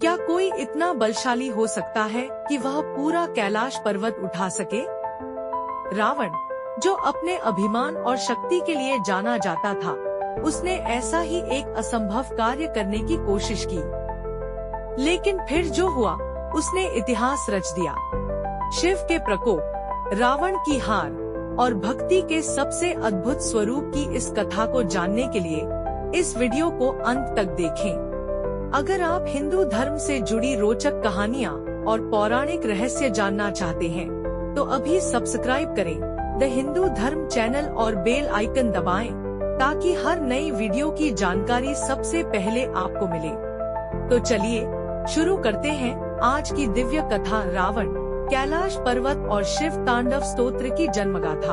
क्या कोई इतना बलशाली हो सकता है कि वह पूरा कैलाश पर्वत उठा सके? रावण, जो अपने अभिमान और शक्ति के लिए जाना जाता था, उसने ऐसा ही एक असंभव कार्य करने की कोशिश की। लेकिन फिर जो हुआ, उसने इतिहास रच दिया। शिव के प्रकोप, रावण की हार और भक्ति के सबसे अद्भुत स्वरूप की इस कथा को जानने के लिए इस वीडियो को अंत तक देखें। अगर आप हिंदू धर्म से जुड़ी रोचक कहानियाँ और पौराणिक रहस्य जानना चाहते हैं, तो अभी सब्सक्राइब करें द हिंदू धर्म चैनल और बेल आइकन दबाएं, ताकि हर नई वीडियो की जानकारी सबसे पहले आपको मिले। तो चलिए शुरू करते हैं आज की दिव्य कथा, रावण, कैलाश पर्वत और शिव तांडव स्तोत्र की जन्मगाथा।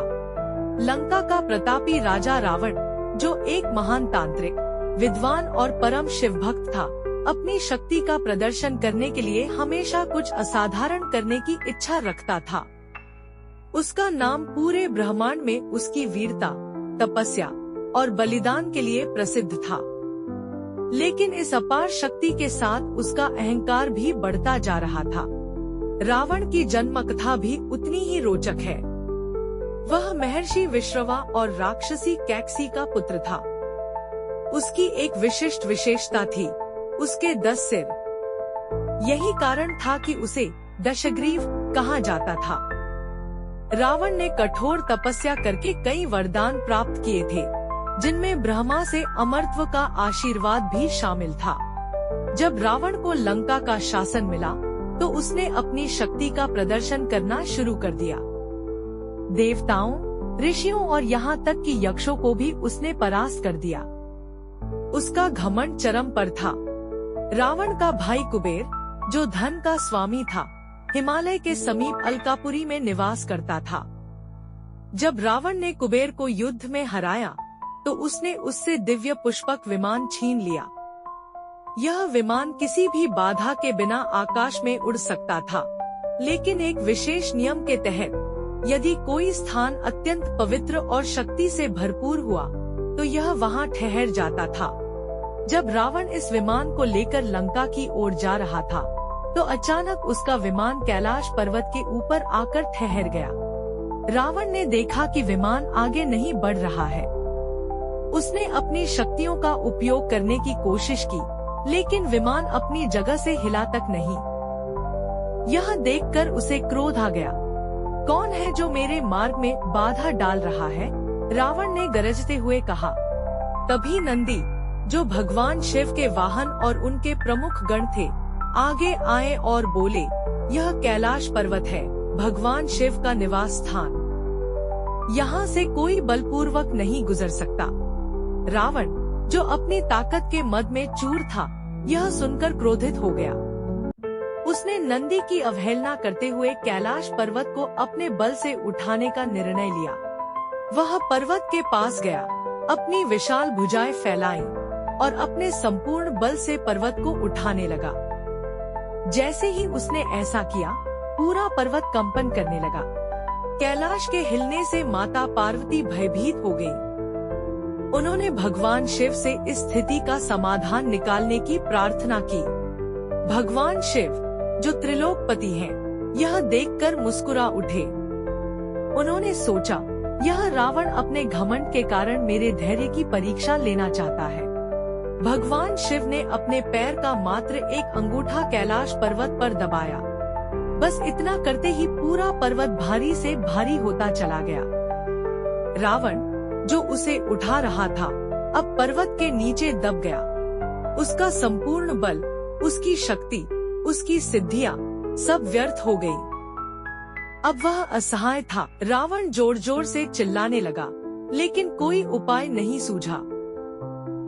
लंका का प्रतापी राजा रावण, जो एक महान तांत्रिक, विद्वान और परम शिव भक्त था, अपनी शक्ति का प्रदर्शन करने के लिए हमेशा कुछ असाधारण करने की इच्छा रखता था। उसका नाम पूरे ब्रह्मांड में उसकी वीरता, तपस्या और बलिदान के लिए प्रसिद्ध था। लेकिन इस अपार शक्ति के साथ उसका अहंकार भी बढ़ता जा रहा था। रावण की जन्म कथा भी उतनी ही रोचक है। वह महर्षि विश्रवा और राक्षसी कैकसी का पुत्र था। उसकी एक विशिष्ट विशेषता थी, उसके 10 सिर। यही कारण था कि उसे दशग्रीव कहा जाता था। रावण ने कठोर तपस्या करके कई वरदान प्राप्त किए थे, जिनमें ब्रह्मा से अमरत्व का आशीर्वाद भी शामिल था। जब रावण को लंका का शासन मिला, तो उसने अपनी शक्ति का प्रदर्शन करना शुरू कर दिया। देवताओं, ऋषियों और यहाँ तक कि यक्षों को भी उसने परास्त कर दिया। उसका घमंड चरम पर था। रावण का भाई कुबेर, जो धन का स्वामी था, हिमालय के समीप अलकापुरी में निवास करता था। जब रावण ने कुबेर को युद्ध में हराया, तो उसने उससे दिव्य पुष्पक विमान छीन लिया। यह विमान किसी भी बाधा के बिना आकाश में उड़ सकता था, लेकिन एक विशेष नियम के तहत, यदि कोई स्थान अत्यंत पवित्र और शक्ति से भरपूर हुआ, तो यह वहां ठहर जाता था। जब रावण इस विमान को लेकर लंका की ओर जा रहा था, तो अचानक उसका विमान कैलाश पर्वत के ऊपर आकर ठहर गया। रावण ने देखा कि विमान आगे नहीं बढ़ रहा है। उसने अपनी शक्तियों का उपयोग करने की कोशिश की, लेकिन विमान अपनी जगह से हिला तक नहीं। यह देखकर उसे क्रोध आ गया। कौन है जो मेरे मार्ग में बाधा डाल रहा है? रावण ने गरजते हुए कहा। तभी नंदी, जो भगवान शिव के वाहन और उनके प्रमुख गण थे, आगे आए और बोले, यह कैलाश पर्वत है, भगवान शिव का निवास स्थान। यहाँ से कोई बलपूर्वक नहीं गुजर सकता। रावण, जो अपनी ताकत के मद में चूर था, यह सुनकर क्रोधित हो गया। उसने नंदी की अवहेलना करते हुए कैलाश पर्वत को अपने बल से उठाने का निर्णय लिया। वह पर्वत के पास गया, अपनी विशाल भुजाएं फैलाई और अपने संपूर्ण बल से पर्वत को उठाने लगा। जैसे ही उसने ऐसा किया, पूरा पर्वत कंपन करने लगा। कैलाश के हिलने से माता पार्वती भयभीत हो गई। उन्होंने भगवान शिव से इस स्थिति का समाधान निकालने की प्रार्थना की। भगवान शिव, जो त्रिलोकपति हैं, यह देखकर मुस्कुरा उठे। उन्होंने सोचा, यह रावण अपने घमंड के कारण मेरे धैर्य की परीक्षा लेना चाहता है। भगवान शिव ने अपने पैर का मात्र एक अंगूठा कैलाश पर्वत पर दबाया। बस इतना करते ही पूरा पर्वत भारी से भारी होता चला गया। रावण, जो उसे उठा रहा था, अब पर्वत के नीचे दब गया। उसका संपूर्ण बल, उसकी शक्ति, उसकी सिद्धियां सब व्यर्थ हो गई। अब वह असहाय था। रावण जोर जोर से चिल्लाने लगा, लेकिन कोई उपाय नहीं सूझा।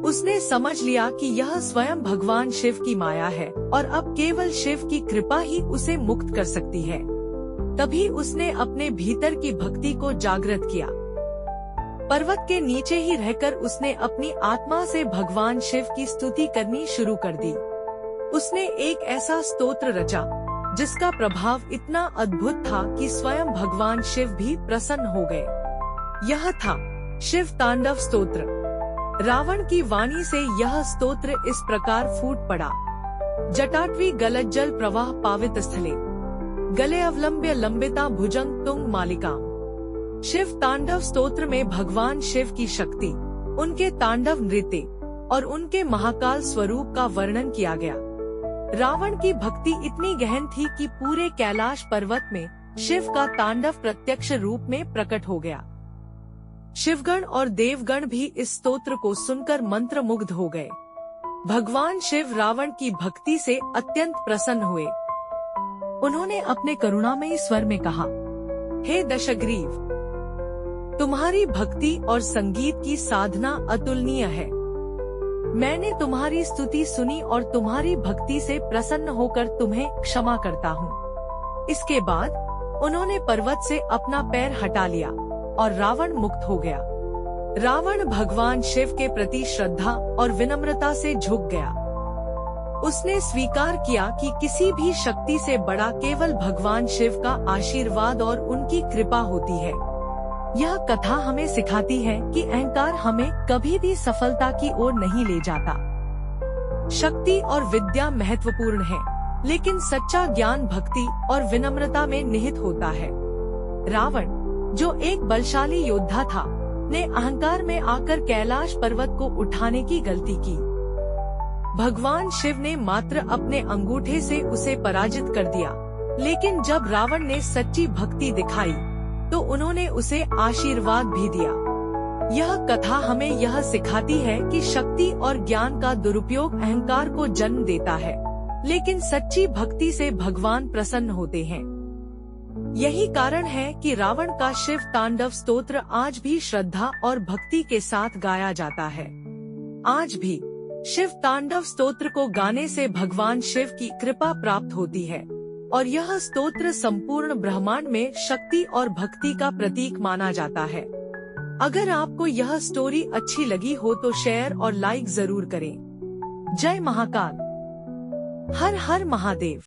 उसने समझ लिया कि यह स्वयं भगवान शिव की माया है और अब केवल शिव की कृपा ही उसे मुक्त कर सकती है। तभी उसने अपने भीतर की भक्ति को जागृत किया। पर्वत के नीचे ही रहकर उसने अपनी आत्मा से भगवान शिव की स्तुति करनी शुरू कर दी। उसने एक ऐसा स्तोत्र रचा, जिसका प्रभाव इतना अद्भुत था कि स्वयं भगवान शिव भी प्रसन्न हो गए। यह था शिव तांडव स्तोत्र। रावण की वाणी से यह स्तोत्र इस प्रकार फूट पड़ा। जटाटवी गलज्जल प्रवाह पावित स्थले गले अवलंब्य लंबिता भुजंग तुंग मालिकाम। शिव तांडव स्तोत्र में भगवान शिव की शक्ति, उनके तांडव नृत्य और उनके महाकाल स्वरूप का वर्णन किया गया। रावण की भक्ति इतनी गहन थी कि पूरे कैलाश पर्वत में शिव का तांडव प्रत्यक्ष रूप में प्रकट हो गया। शिवगण और देवगण भी इस स्तोत्र को सुनकर मंत्रमुग्ध हो गए। भगवान शिव रावण की भक्ति से अत्यंत प्रसन्न हुए। उन्होंने अपने करुणामयी स्वर में कहा, हे दशग्रीव, तुम्हारी भक्ति और संगीत की साधना अतुलनीय है। मैंने तुम्हारी स्तुति सुनी और तुम्हारी भक्ति से प्रसन्न होकर तुम्हें क्षमा करता हूँ। इसके बाद उन्होंने पर्वत से अपना पैर हटा लिया और रावण मुक्त हो गया। रावण भगवान शिव के प्रति श्रद्धा और विनम्रता से झुक गया। उसने स्वीकार किया कि किसी भी शक्ति से बड़ा केवल भगवान शिव का आशीर्वाद और उनकी कृपा होती है। यह कथा हमें सिखाती है कि अहंकार हमें कभी भी सफलता की ओर नहीं ले जाता। शक्ति और विद्या महत्वपूर्ण है, लेकिन सच्चा ज्ञान भक्ति और विनम्रता में निहित होता है। रावण, जो एक बलशाली योद्धा था, ने अहंकार में आकर कैलाश पर्वत को उठाने की गलती की। भगवान शिव ने मात्र अपने अंगूठे से उसे पराजित कर दिया, लेकिन जब रावण ने सच्ची भक्ति दिखाई तो उन्होंने उसे आशीर्वाद भी दिया। यह कथा हमें यह सिखाती है कि शक्ति और ज्ञान का दुरुपयोग अहंकार को जन्म देता है, लेकिन सच्ची भक्ति से भगवान प्रसन्न होते हैं। यही कारण है कि रावण का शिव तांडव स्तोत्र आज भी श्रद्धा और भक्ति के साथ गाया जाता है। आज भी शिव तांडव स्तोत्र को गाने से भगवान शिव की कृपा प्राप्त होती है और यह स्तोत्र संपूर्ण ब्रह्मांड में शक्ति और भक्ति का प्रतीक माना जाता है। अगर आपको यह स्टोरी अच्छी लगी हो तो शेयर और लाइक जरूर करें। जय महाकाल। हर हर महादेव।